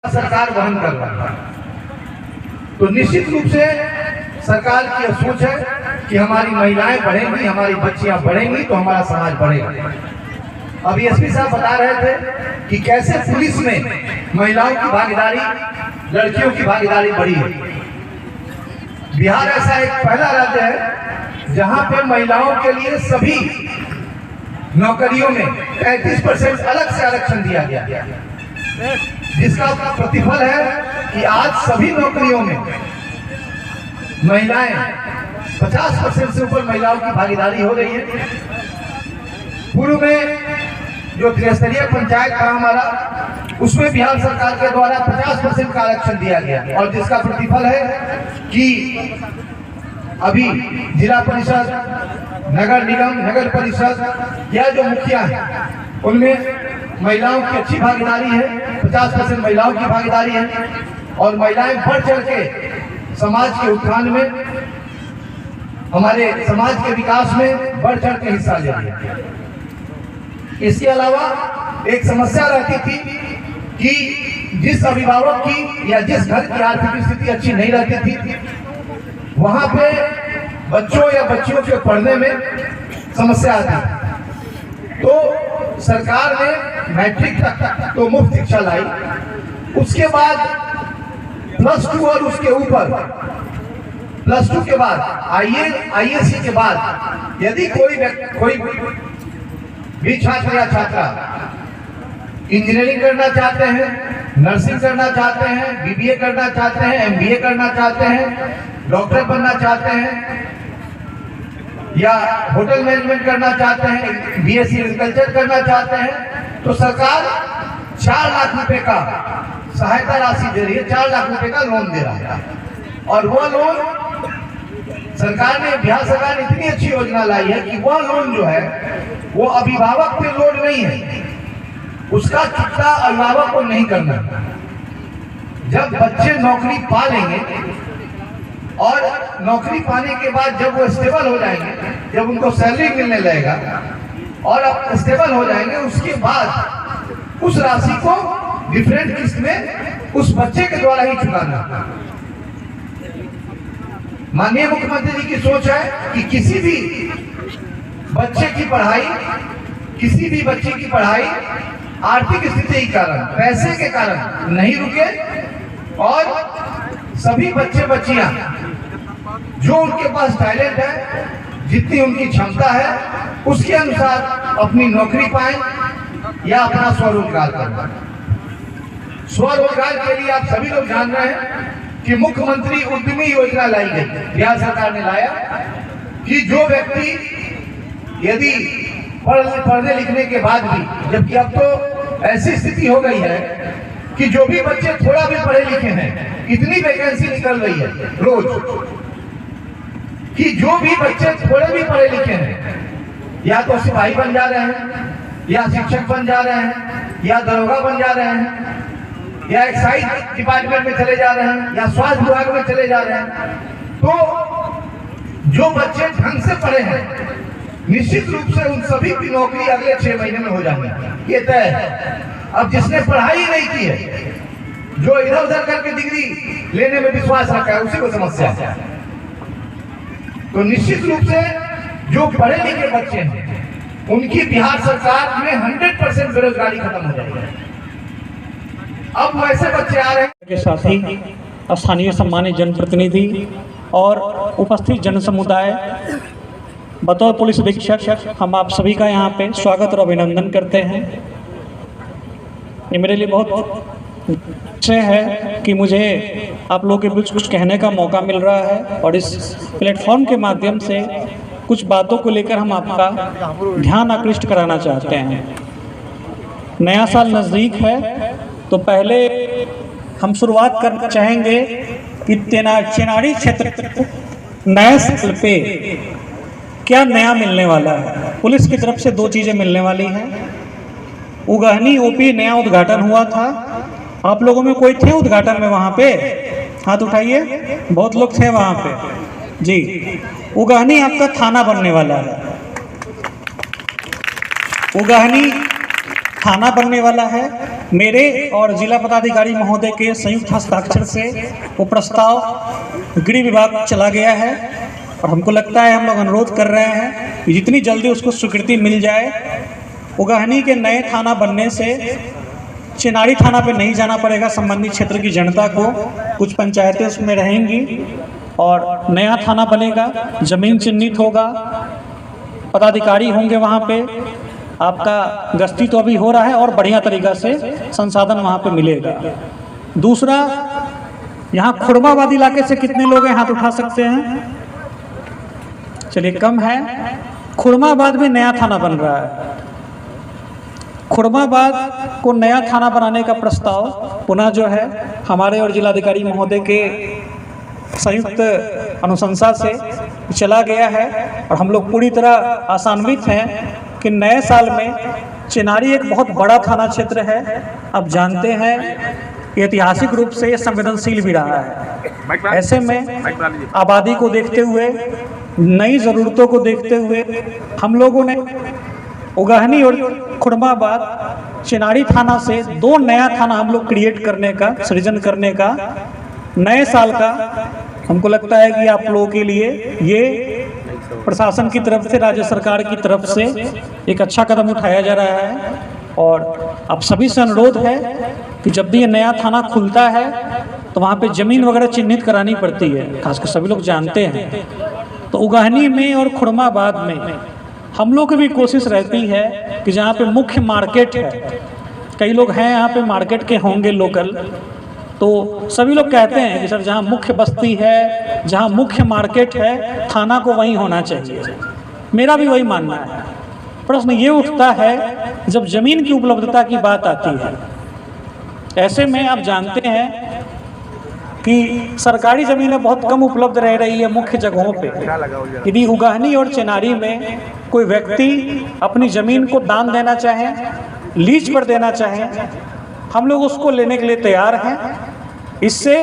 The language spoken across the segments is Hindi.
सरकार वहन कर रहा है। तो निश्चित रूप से सरकार की यह सोच है कि हमारी महिलाएं बढ़ेंगी, हमारी बच्चियां बढ़ेंगी तो हमारा समाज बढ़ेगा। अभी एसपी साहब बता रहे थे कि कैसे पुलिस में महिलाओं की भागीदारी, लड़कियों की भागीदारी बढ़ी है। बिहार ऐसा एक पहला राज्य है जहां पे महिलाओं के लिए सभी नौकरियों में 35% अलग से आरक्षण दिया गया, जिसका प्रतिफल है कि आज सभी नौकरियों में महिलाएं 50% से ऊपर महिलाओं की भागीदारी हो रही है। पूर्व में जो त्रिस्तरीय पंचायत था हमारा, उसमें बिहार सरकार के द्वारा 50% का आरक्षण दिया गया, और जिसका प्रतिफल है कि अभी जिला परिषद, नगर निगम, नगर परिषद या जो मुखिया है उनमें महिलाओं की अच्छी भागीदारी है। 50% महिलाओं की भागीदारी है, और महिलाएं बढ़ चढ़ के समाज के उत्थान में, हमारे समाज के विकास में बढ़ चढ़ के हिस्सा ले रही है। इसके अलावा एक समस्या रहती थी कि जिस अभिभावक की या जिस घर की आर्थिक स्थिति अच्छी नहीं रहती थी, वहां पे बच्चों या बच्चियों के पढ़ने में समस्या आती। तो सरकार ने मैट्रिक तक तो मुफ्त शिक्षा लाई, उसके बाद +2 और उसके ऊपर +2 के बाद आईएससी के बाद यदि कोई भी छात्र या छात्रा इंजीनियरिंग करना चाहते हैं, नर्सिंग करना चाहते हैं, बीबीए करना चाहते हैं, एमबीए करना चाहते हैं, डॉक्टर बनना चाहते हैं या होटल मैनेजमेंट करना चाहते हैं, बीएससी एग्रीकल्चर करना चाहते हैं, तो सरकार 4 लाख रुपए का सहायता राशि दे रही है। 4 लाख रुपए का लोन दे रहा है, और वह लोन सरकार ने, बिहार सरकार ने इतनी अच्छी योजना लाई है कि वह लोन जो है वो अभिभावक पे लोड नहीं है, उसका चुकता अभिभावक को नहीं करना। जब बच्चे नौकरी पा लेंगे और नौकरी पाने के बाद जब वो स्टेबल हो जाएंगे, जब उनको सैलरी मिलने लगेगा और अब स्टेबल हो जाएंगे, उसके बाद उस राशि को डिफरेंट किस्त में उस बच्चे के द्वारा ही चुकाना। माननीय मुख्यमंत्री जी की सोच है कि किसी भी बच्चे की पढ़ाई, किसी भी बच्चे की पढ़ाई आर्थिक स्थिति के कारण, पैसे के कारण नहीं रुके, और सभी बच्चे बच्चियां जो उनके पास टैलेंट है, जितनी उनकी क्षमता है, उसके अनुसार अपनी नौकरी पाएं या अपना स्वरोजगार करें। स्वरोजगार के लिए आप सभी लोग जान रहे हैं कि मुख्यमंत्री उद्यमी योजना लाई गई, बिहार सरकार ने लाया कि जो व्यक्ति यदि पढ़ने लिखने के बाद भी, जबकि अब तो ऐसी स्थिति हो गई है कि जो भी बच्चे थोड़ा भी पढ़े लिखे हैं, इतनी वैकेंसी निकल रही है रोज कि जो भी बच्चे थोड़े भी पढ़े लिखे हैं, या तो सिपाही बन जा रहे हैं, या शिक्षक बन जा रहे हैं, या दरोगा बन जा रहे हैं, या एक्साइज डिपार्टमेंट में चले जा रहे हैं, या स्वास्थ्य विभाग में चले जा रहे हैं। तो जो बच्चे ढंग से पढ़े हैं, निश्चित रूप से उन सभी की नौकरी अगले 6 महीने में हो जाएगी, ये तय है। अब जिसने पढ़ाई नहीं की है, जो इधर उधर करके डिग्री लेने में विश्वास रखा है, उसी को समस्या है। तो निश्चित रूप से जो पढ़े लिखे बच्चे हैं, उनकी बिहार सरकार में 100% बेरोजगारी खत्म हो जाएगी। अब वैसे बच्चे आ रहे हैं के साथ ही स्थानीय सम्मानित जनप्रतिनिधि और उपस्थित जन समुदाय, बतौर पुलिस अधीक्षक हम आप सभी का यहाँ पे स्वागत और अभिनंदन करते हैं। ये मेरे लिए बहुत अच्छे है कि मुझे आप लोगों के बीच कुछ कहने का मौका मिल रहा है, और इस प्लेटफॉर्म के माध्यम से कुछ बातों को लेकर हम आपका ध्यान आकृष्ट कराना चाहते हैं। नया साल नज़दीक है, तो पहले हम शुरुआत करना चाहेंगे कि चेनारी क्षेत्र नए साल पे क्या नया मिलने वाला है। पुलिस की तरफ से 2 चीज़ें मिलने वाली हैं। उगहनी ओपी नया उद्घाटन हुआ था, आप लोगों में कोई थे उद्घाटन में? वहाँ पे हाथ उठाइए, बहुत लोग थे वहाँ पे जी। उगहनी आपका थाना बनने वाला है। उगहनी थाना बनने वाला है। मेरे और जिला पदाधिकारी महोदय के संयुक्त हस्ताक्षर से वो प्रस्ताव गृह विभाग चला गया है और हमको लगता है, हम लोग अनुरोध कर रहे हैं कि जितनी जल्दी उसको स्वीकृति मिल जाए। उगहनी के नए थाना बनने से चिनारी थाना पे नहीं जाना पड़ेगा संबंधित क्षेत्र की जनता को। कुछ पंचायतें उसमें रहेंगी और नया थाना बनेगा, जमीन चिन्हित होगा, पदाधिकारी होंगे वहाँ पे, आपका गश्ती तो अभी हो रहा है और बढ़िया तरीक़ा से संसाधन वहाँ पे मिलेगा। दूसरा, यहाँ खुरमाबाद इलाके से कितने लोग हैं, हाथ उठा सकते हैं? चलिए कम है। खुरमाबाद में नया थाना बन रहा है। खुरमाबाद को नया थाना बनाने का प्रस्ताव पुनः जो है हमारे और जिलाधिकारी महोदय के संयुक्त अनुशंसा से चला गया है और हम लोग पूरी तरह आशान्वित हैं कि नए साल में चिनारी एक बहुत बड़ा थाना क्षेत्र है। अब जानते हैं ऐतिहासिक रूप से ये संवेदनशील भी रहा है। ऐसे में आबादी को देखते हुए, नई ज़रूरतों को देखते हुए हम लोगों ने उगहनी और खुरमाबाद चिनारी थाना से 2 नया थाना हम लोग क्रिएट करने का, सृजन करने का नए साल का, हमको लगता है कि आप लोगों के लिए ये प्रशासन की तरफ से, राज्य सरकार की तरफ से एक अच्छा कदम उठाया जा रहा है। और आप सभी से अनुरोध है कि जब भी ये नया थाना खुलता है तो वहाँ पे ज़मीन वगैरह चिन्हित करानी पड़ती है, खासकर सभी लोग जानते हैं। तो उगहनी में और खुरमाबाद में हम लोग की भी कोशिश रहती है कि जहाँ पे मुख्य मार्केट है, कई लोग हैं यहाँ पे मार्केट के होंगे लोकल, तो सभी लोग कहते हैं कि सर जहाँ मुख्य बस्ती है, जहाँ मुख्य मार्केट है, थाना को वहीं होना चाहिए। मेरा भी वही मानना है। प्रश्न ये उठता है जब ज़मीन की उपलब्धता की बात आती है। ऐसे में आप जानते हैं कि सरकारी ज़मीनें बहुत कम उपलब्ध रह रही है मुख्य जगहों पे। यदि उगहनी और चिनारी में कोई व्यक्ति अपनी ज़मीन को दान देना चाहे, लीज पर देना चाहे, हम लोग उसको लेने के लिए तैयार हैं। इससे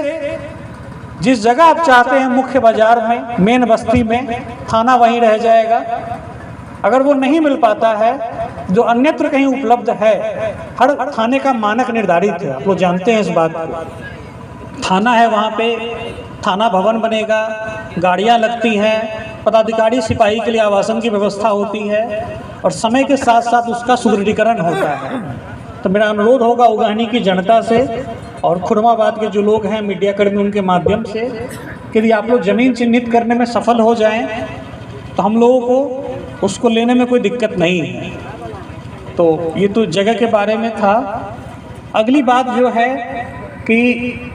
जिस जगह आप चाहते हैं मुख्य बाज़ार में, मेन बस्ती में, थाना वहीं रह जाएगा। अगर वो नहीं मिल पाता है, जो अन्यत्र कहीं उपलब्ध है, हर थाने का मानक निर्धारित है, आप लोग जानते हैं इस बात को। थाना है, वहाँ पे थाना भवन बनेगा, गाड़ियाँ लगती हैं, पदाधिकारी सिपाही के लिए आवासन की व्यवस्था होती है और समय के साथ साथ उसका सुदृढ़ीकरण होता है। तो मेरा अनुरोध होगा उगहनी की जनता से और खुरमाबाद के जो लोग हैं, मीडिया कर्मी, उनके माध्यम से कि यदि आप लोग ज़मीन चिन्हित करने में सफल हो जाएं तो हम लोगों को उसको लेने में कोई दिक्कत नहीं है। तो ये तो जगह के बारे में था। अगली बात जो है कि